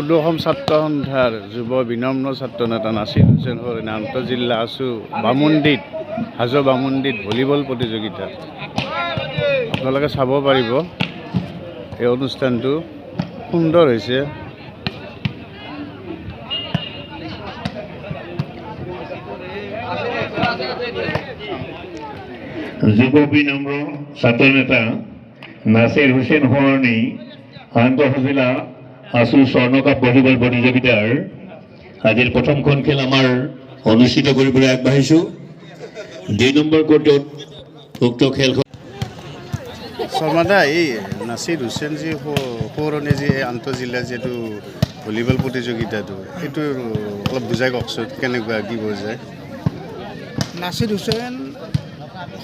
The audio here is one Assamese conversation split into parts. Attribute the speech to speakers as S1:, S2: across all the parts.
S1: সদৌ ছাত্ৰ সন্থাৰ যুৱ বিনম্ৰ ছাত্ৰ নেতা নাছিৰ হুছেইন সৰেনে আন্তঃজিলা আছু বামুণ্ডিত হাজো বামুণ্ডিত ভলীবল প্ৰতিযোগিতা আপোনালোকে চাব পাৰিব। এই অনুষ্ঠানটো সুন্দৰ হৈছে।
S2: যুৱ বিনম্ৰ ছাত্ৰ নেতা নাছিৰ হুছেইন সৰণী আন্তঃজিলা আছু স্বৰ্ণকাপ ভলীবল প্ৰতিযোগিতাৰ আজিৰ প্ৰথমখন খেল আমাৰ অনুষ্ঠিত কৰিবলৈ আগবাঢ়িছোঁ। 2 নম্বৰ কোৰ্টত উক্ত খেলখন
S1: শৰ্মাদা, এই নাছিৰ হুছেইন যি সৰণী যি আন্তঃজিলা যিটো ভলীবল প্ৰতিযোগিতাটো সেইটো অলপ বুজাই কওকচোন, কেনেকুৱা কি বুজায়?
S3: নাছিৰ হুছেইন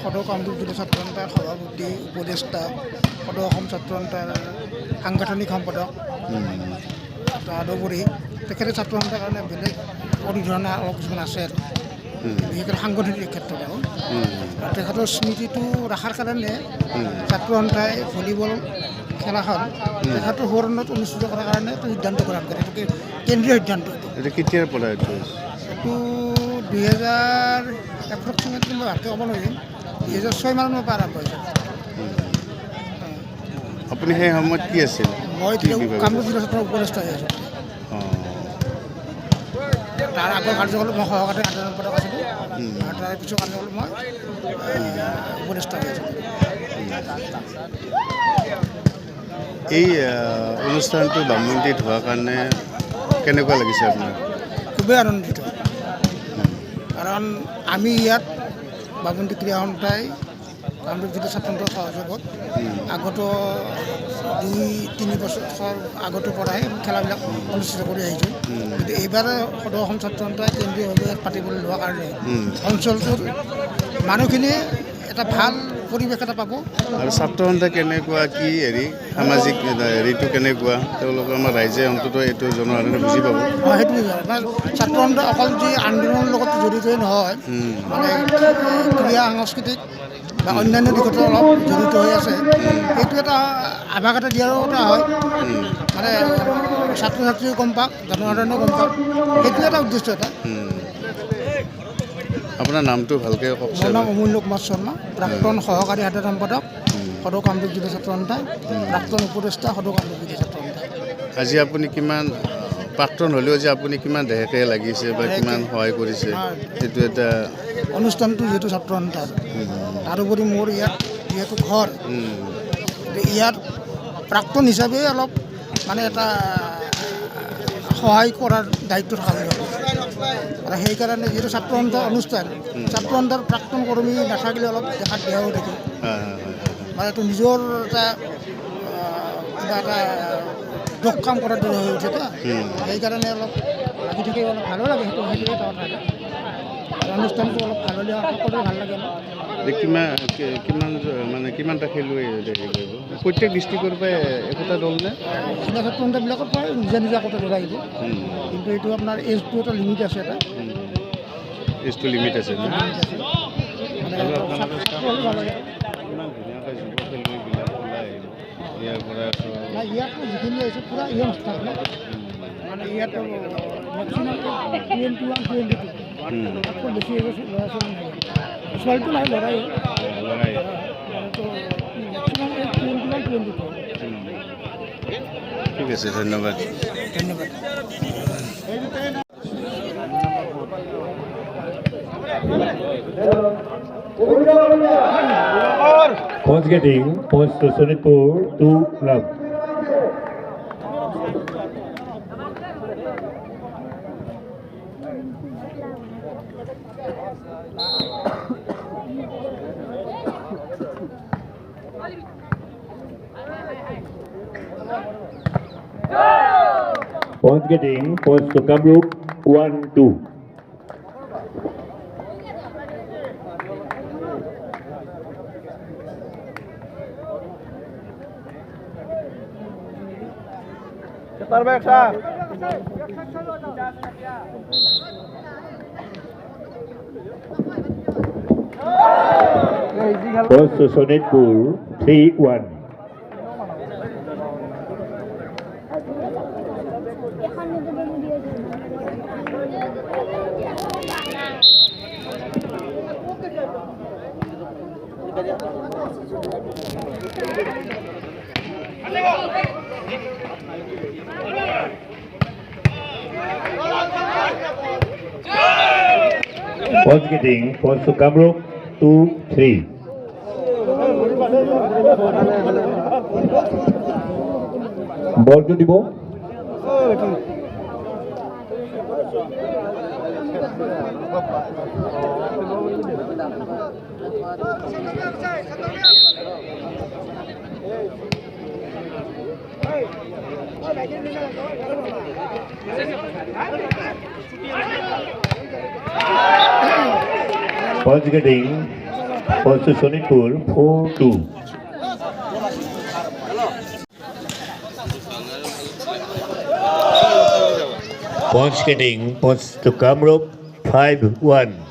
S3: সদৌ কামৰূপ জিলা ছাত্ৰ সন্থাৰ সভাপতি উপদেষ্টা, সদৌ অসম ছাত্ৰ সন্থাৰ সাংগঠনিক সম্পাদক। তদুপৰি তেখেতে ছাত্ৰ সন্থাৰ কাৰণে বেলেগ পৰিধৰণে অলপ কিছুমান আছে আৰু বিশেষকৈ সাংগঠনিক ক্ষেত্ৰত আৰু তেখেতৰ স্মৃতিটো ৰখাৰ কাৰণে ছাত্ৰ সন্থাই ভলীবল খেলাখন তেখেতৰ সোঁৱৰণত অনুষ্ঠিত কৰাৰ কাৰণে এইটো সিদ্ধান্ত গ্ৰহণ কৰে। এইটো কেন্দ্ৰীয় সিদ্ধান্ত। এইটো
S1: কেতিয়াৰ পৰা এইটো
S3: 2000 এপ্ৰক্সিমেটলি মই ভালকৈ ক'ব নোৱাৰিম, 2006 মানত পৰা আৰম্ভ হৈছে।
S1: আপুনি সেই সময়ত কি আছিল?
S3: মই কামৰূপ জিলা ছাত্ৰৰ উপদেষ্টা হৈ আছোঁ। তাৰ আগৰ কাৰ্যকালত মই সহকাৰী সাধাৰণ সম্পাদক আছিলোঁ, আৰু তাৰ পিছৰ কাৰ্যকালত মই উপদেষ্টা হৈ আছিলোঁ।
S1: এই অনুষ্ঠানটো বামুণ্ডিত হোৱাৰ কাৰণে কেনেকুৱা লাগিছে আপোনাৰ?
S3: খুবেই আনন্দিত, কাৰণ আমি ইয়াত বামুণ্ডি ক্ৰীড়া সন্থাই কামৰূপ জিলা ছাত্ৰ সন্থাৰ সহযোগত আগত 2-3 বছৰ আগতৰ পৰাই খেলাবিলাক অনুষ্ঠিত কৰি আহিছোঁ। কিন্তু এইবাৰ সদৌ অসম ছাত্ৰ সন্থাই কেন্দ্ৰীয়ভাৱে পাতিবলৈ লোৱাৰ কাৰণে অঞ্চলটোৰ মানুহখিনিয়ে এটা ভাল পৰিৱেশ এটা পাব।
S1: আৰু ছাত্ৰ সন্থা কেনেকুৱা, কি সামাজিক হেৰিটো কেনেকুৱা, তেওঁলোকে আমাৰ ৰাইজে অন্তত এইটো জনসাধাৰণে বুজি পাব।
S3: সেইটোৱে ছাত্ৰ সন্থা অকল যি আন্দোলনৰ লগত জড়িতই নহয়, মানে ক্ৰীড়া সাংস্কৃতিক বা অন্যান্য দিশতো অলপ জড়িত হৈ আছে। সেইটো এটা আভাস এটা দিয়াৰো এটা হয়, মানে ছাত্ৰ ছাত্ৰীও গম পাওক, জনসাধাৰণেও গম পাওক, সেইটো এটা উদ্দেশ্য এটা।
S1: আপোনাৰ নামটো ভালকৈ কওকচোন।
S3: মোৰ নাম অমূল্য কুমাৰ শৰ্মা, প্ৰাক্তন সহকাৰী সাধাৰণ সম্পাদক সদৌ কামৰূপ জিলা ছাত্ৰ সন্থা, প্ৰাক্তন উপদেষ্টা সদৌ কামৰূপ জিলা ছাত্ৰ সন্থা।
S1: আজি আপুনি কিমান প্ৰাক্তন হ'লেও যে আপুনি কিমান দেহেকে লাগিছে বা কিমান সহায় কৰিছে, সেইটো এটা
S3: অনুষ্ঠানটো যিহেতু ছাত্ৰ সন্থাৰ, তাৰোপৰি মোৰ ইয়াত যিহেতু ঘৰ, ইয়াৰ প্ৰাক্তন হিচাপে অলপ মানে এটা সহায় কৰাৰ দায়িত্ব থকা বুলি ভাবোঁ। আৰু সেইকাৰণে যিহেতু ছাত্ৰ সন্থাৰ অনুষ্ঠান, ছাত্ৰ সন্থাৰ প্ৰাক্তন কৰ্মী নাথাকিলে অলপ দেখাত বেয়া হৈ থাকে, মানে এইটো নিজৰ এটা কিবা এটা দুখ কাম কৰাৰ দৰে হৈ উঠে। সেইকাৰণে অলপ লাগি থাকি অলপ ভালো লাগে, সেইটোৱে এটা কথা। অনুষ্ঠানটো অলপ ভাল হ'লে সকলোৰে ভাল লাগে।
S1: কিমানটা খেলুৱৈ হেৰি কৰিব? প্ৰত্যেক ডিষ্ট্ৰিক্টৰ পৰা একোটা দল নে?
S3: জিলা ছাত্ৰ সন্থাবিলাকৰ পৰাই নিজা নিজা একোটা দল আহিব, কিন্তু এইটো আপোনাৰ এজটো এটা লিমিট আছে, এটা
S1: এজটো লিমিট আছে ন?
S3: মানে
S1: ইমান ধুনীয়াকৈ যুৱ খেলুৱৈবিলাক ওলাই আহিব ইয়াৰ পৰা।
S3: ইয়াত যিখিনি আহিছে পূৰা য়ং ষ্টাফ, মানে ইয়াত মেক্সিমাম 21-22 তাতকৈ বেছি হৈ গৈছে ল'ৰা ছোৱালী নাই। ছোৱালীটো নাই, ল'ৰাই মেক্সিমাম 21-22।
S1: ঠিক আছে, ধন্যবাদ।
S3: ধন্যবাদ।
S2: Points getting points to Sonitpur 2 club. Points getting points to Kamrup 1-2. Points to Sonitpur 3-1. Points getting points to Kamrup 2-3. Ball to Dibo. Points getting points to Sonipur 4-2. Points getting points to Kamrup 5-1.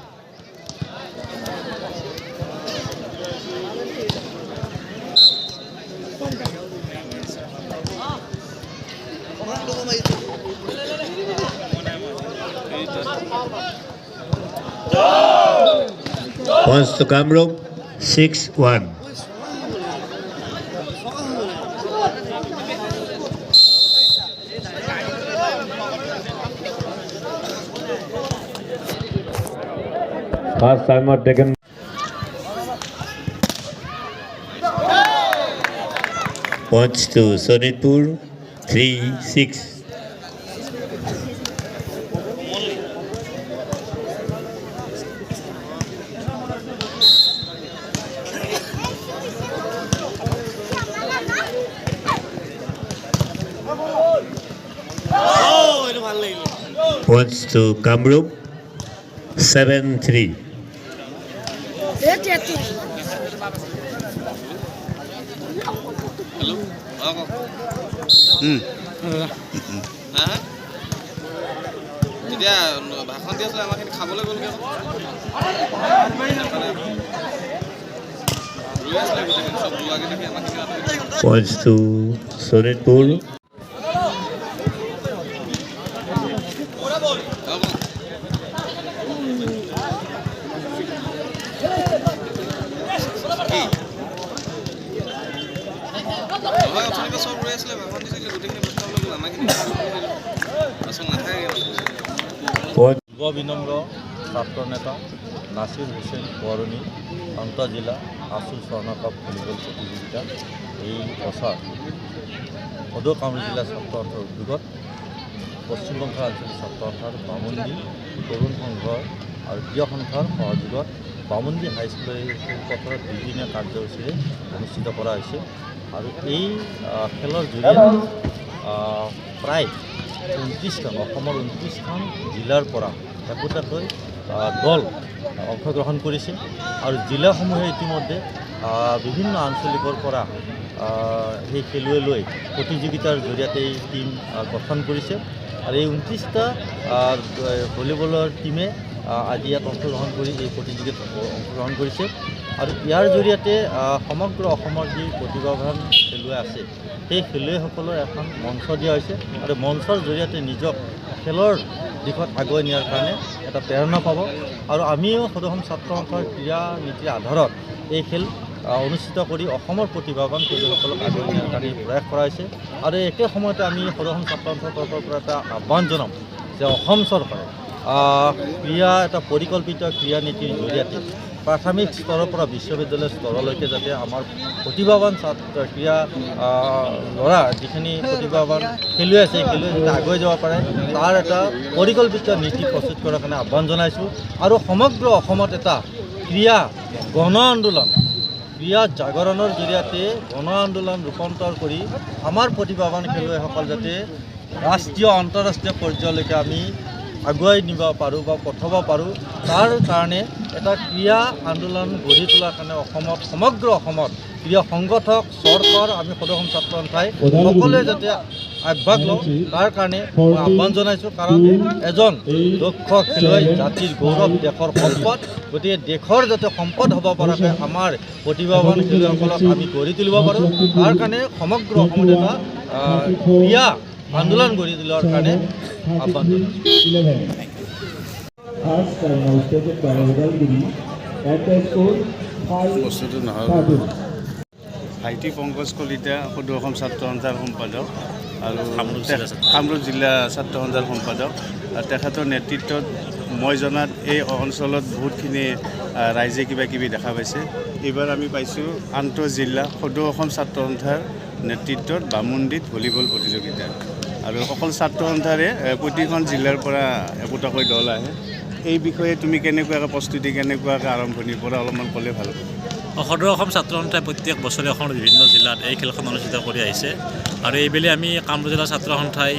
S2: Points to Kamrup 6-1. First timer taken. Points to Sonipur 3-6. Points to Kamrup 7-3. Points to Sonipur.
S4: যুৱ বিনম্ৰ ছাত্ৰ নেতা নাছিৰ হুছেইন বৰণী আন্তঃজিলা আছু স্বৰ্ণকাপ ভলীবল প্ৰতিযোগিতা এই বছৰ সদৌ কামৰূপ জিলা ছাত্ৰ সন্থাৰ উদ্যোগত পশ্চিমবংগ আঞ্চলিক ছাত্ৰ সন্থাৰ বামুন্দি তৰুণ সংঘৰ আৰু ক্ৰীড়া সন্থাৰ সহযোগত বামুন্দি হাইস্কুলৰ পথাৰত দুদিনীয়া কাৰ্যসূচীৰে অনুষ্ঠিত কৰা হৈছে আৰু এই খেলৰ জৰিয়তে প্ৰায় 29খন অসমৰ 29খন জিলাৰ পৰা একোটাকৈ দল অংশগ্ৰহণ কৰিছে আৰু জিলাসমূহে ইতিমধ্যে বিভিন্ন আঞ্চলিকৰ পৰা সেই খেলুৱৈ লৈ প্ৰতিযোগিতাৰ জৰিয়তে এই টীম গঠন কৰিছে আৰু এই 29টা ভলীবলৰ টীমে আজি ইয়াত অংশগ্ৰহণ কৰি এই প্ৰতিযোগিতাত অংশগ্ৰহণ কৰিছে আৰু ইয়াৰ জৰিয়তে সমগ্ৰ অসমৰ যি প্ৰতিভাৱান খেলুৱৈ আছে সেই খেলুৱৈসকলৰ এখন মঞ্চ দিয়া হৈছে আৰু মঞ্চৰ জৰিয়তে নিজক খেলৰ দিশত আগুৱাই নিয়াৰ কাৰণে এটা প্ৰেৰণা পাব আৰু আমিও সদৌ ছাত্ৰ সন্থাৰ ক্ৰীড়া নীতিৰ আধাৰত এই খেল অনুষ্ঠিত কৰি অসমৰ প্ৰতিভাৱান খেলুৱৈসকলক আগুৱাই নিয়াৰ কাৰণে প্ৰয়াস কৰা হৈছে আৰু একে সময়তে আমি সদৌ ছাত্ৰ সন্থাৰ তৰফৰ পৰা এটা আহ্বান জনাম যে অসম চৰকাৰে ক্ৰীড়া এটা পৰিকল্পিত ক্ৰীড়া নীতিৰ জৰিয়তে প্ৰাথমিক স্তৰৰ পৰা বিশ্ববিদ্যালয় স্তৰলৈকে যাতে আমাৰ প্ৰতিভাৱান ছাত্ৰ ক্ৰীড়া ল'ৰা যিখিনি প্ৰতিভাৱান খেলুৱৈ আছে সেই খেলুৱৈ যাতে আগুৱাই যাব পাৰে তাৰ এটা পৰিকল্পিত নীতি প্ৰস্তুত কৰাৰ কাৰণে আহ্বান জনাইছোঁ আৰু সমগ্ৰ অসমত এটা ক্ৰীড়া গণ আন্দোলন ক্ৰীড়া জাগৰণৰ জৰিয়তে গণ আন্দোলন ৰূপান্তৰ কৰি আমাৰ প্ৰতিভাৱান খেলুৱৈসকল যাতে ৰাষ্ট্ৰীয় আন্তঃৰাষ্ট্ৰীয় পৰ্যায়লৈকে আমি আগুৱাই নিব পাৰোঁ বা পঠাব পাৰোঁ তাৰ কাৰণে এটা ক্ৰীড়া আন্দোলন গঢ়ি তোলাৰ কাৰণে অসমত সমগ্ৰ অসমত ক্ৰীড়া সংগঠক চৰকাৰ আমি সদৌ ছাত্ৰ সন্থাই সকলোৱে যাতে আগভাগ লওঁ তাৰ কাৰণে মই আহ্বান জনাইছোঁ কাৰণ এজন দক্ষ খেলুৱৈ জাতিৰ গৌৰৱ দেশৰ সম্পদ গতিকে দেশৰ যাতে সম্পদ হ'ব পৰাকৈ আমাৰ প্ৰতিভাৱান খেলুৱৈসকলক আমি গঢ়ি তুলিব পাৰোঁ তাৰ কাৰণে সমগ্ৰ অসমত এটা ক্ৰীড়া আন্দোলন গঢ়ি তোলাৰ কাৰণে আহ্বান জনাইছোঁ।
S2: 11. First time outstated by Udalgiri at the score 5
S1: বস্তুটো নহয়
S2: cartoons.
S1: ভাইটি পংকজ কলিতা সদৌ অসম ছাত্ৰ সন্থাৰ সম্পাদক আৰু কামৰূপ জিলা ছাত্ৰ সন্থাৰ সম্পাদক। তেখেতৰ নেতৃত্বত মই জনাত এই অঞ্চলত বহুতখিনি ৰাইজে কিবা কিবি দেখা পাইছে। এইবাৰ আমি পাইছোঁ আন্তঃজিলা সদৌ অসম ছাত্ৰ সন্থাৰ নেতৃত্বত বামুণ্ডিত ভলীবল প্ৰতিযোগিতা আৰু অকল ছাত্ৰ সন্থাৰে প্ৰতিখন জিলাৰ পৰা একোটাকৈ দল আহে। এই বিষয়ে তুমি কেনেকুৱাকৈ প্ৰস্তুতি কেনেকুৱাকৈ আৰম্ভণিৰ পৰা অলপমান ক'লে ভাল হ'ব।
S5: সদৌ অসম ছাত্ৰ সন্থাই প্ৰত্যেক বছৰে অসমৰ বিভিন্ন জিলাত এই খেলখন অনুষ্ঠিত কৰি আহিছে আৰু এইবেলি আমি কামৰূপ জিলা ছাত্ৰ সন্থাই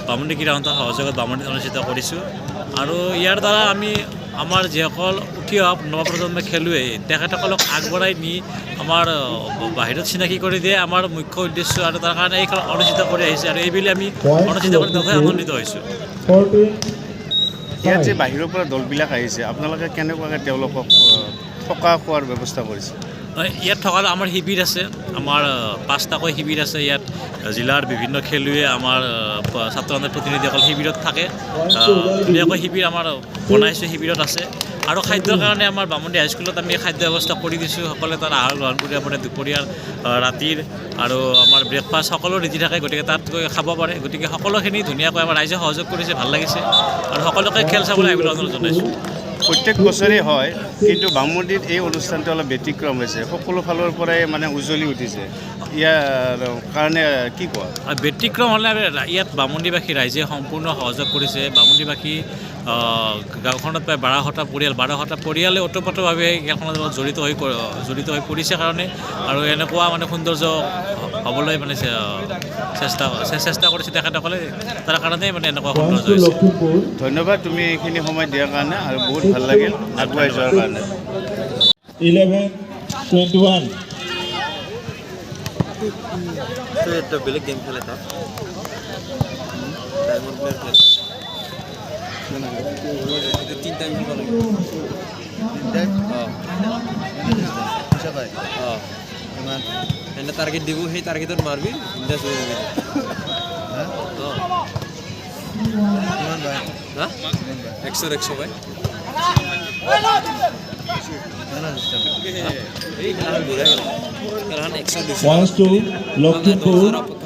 S5: বামুণ্ডী ক্ৰীড়া সন্থাৰ সহযোগত বামুণ্ডীত অনুষ্ঠিত কৰিছোঁ আৰু ইয়াৰ দ্বাৰা আমি আমাৰ যিসকল উঠি অহা নৱপ্ৰজন্মৰ খেলুৱৈ তেখেতসকলক আগবঢ়াই নি আমাৰ বাহিৰত চিনাকি কৰি দিয়ে আমাৰ মুখ্য উদ্দেশ্য আৰু তাৰ কাৰণে এই খেল অনুষ্ঠিত কৰি আহিছে আৰু এইবেলি আমি অনুষ্ঠিত কৰি যথেষ্ট আনন্দিত হৈছোঁ।
S2: 14.
S1: ইয়াত যে বাহিৰৰ পৰা দলবিলাক আহিছে আপোনালোকে কেনেকুৱাকৈ তেওঁলোকক থকা খোৱাৰ ব্যৱস্থা কৰিছে?
S5: ইয়াত থকা আমাৰ শিবিৰ আছে, আমাৰ 5টাকৈ শিবিৰ আছে। ইয়াত জিলাৰ বিভিন্ন খেলুৱৈ আমাৰ ছাত্ৰ সন্থাৰ প্ৰতিনিধিসকল শিবিৰত থাকে। ধুনীয়াকৈ শিবিৰ আমাৰ বনাইছোঁ, শিবিৰত আছে আৰু খাদ্যৰ কাৰণে আমাৰ বামুণ্ডী হাইস্কুলত আমি খাদ্য ব্যৱস্থা কৰি দিছোঁ। সকলোৱে তাত আহাৰ গ্ৰহণ কৰিব পাৰে, দুপৰীয়াৰ ৰাতিৰ আৰু আমাৰ ব্ৰেকফাষ্ট সকলো ৰেডি থাকে, গতিকে তাত গৈ খাব পাৰে। গতিকে সকলোখিনি ধুনীয়াকৈ আমাৰ ৰাইজে সহযোগ কৰিছে, ভাল লাগিছে আৰু সকলোকে খেল চাবলৈ আহিবলৈ অনুৰোধ জনাইছোঁ।
S1: প্ৰত্যেক বছৰেই হয়, কিন্তু বামুণ্ডীত এই অনুষ্ঠানটো অলপ ব্যতিক্ৰম হৈছে, সকলো ফালৰ পৰাই মানে উজ্বলি উঠিছে। ইয়াৰ কাৰণে কি কোৱা?
S5: ব্যতিক্ৰম হ'লে ইয়াত বামুণ্ডীবাসী ৰাইজে সম্পূৰ্ণ সহযোগ কৰিছে। বামুণ্ডীবাসী গাঁওখনত প্ৰায় 12টা পৰিয়ালে ওতঃপ্ৰোতভাৱে খেলখনৰ লগত জড়িত হৈ পৰিছে কাৰণে আৰু এনেকুৱা মানে সৌন্দৰ্য হ'বলৈ মানে চেষ্টা কৰিছে তেখেতসকলে, তাৰ কাৰণেই মানে এনেকুৱা সৌন্দৰ্য হৈছে।
S1: ধন্যবাদ তুমি এইখিনি সময় দিয়াৰ কাৰণে আৰু বহুত ভাল লাগিল আগুৱাই যোৱাৰ কাৰণে।
S2: 11-21.
S4: এটা বেলেগ গেম খেলে তাত টাৰ্গেট দিব, সেই টাৰ্গেটত মাৰবি একশো পাই
S2: Points to Lakhimpur.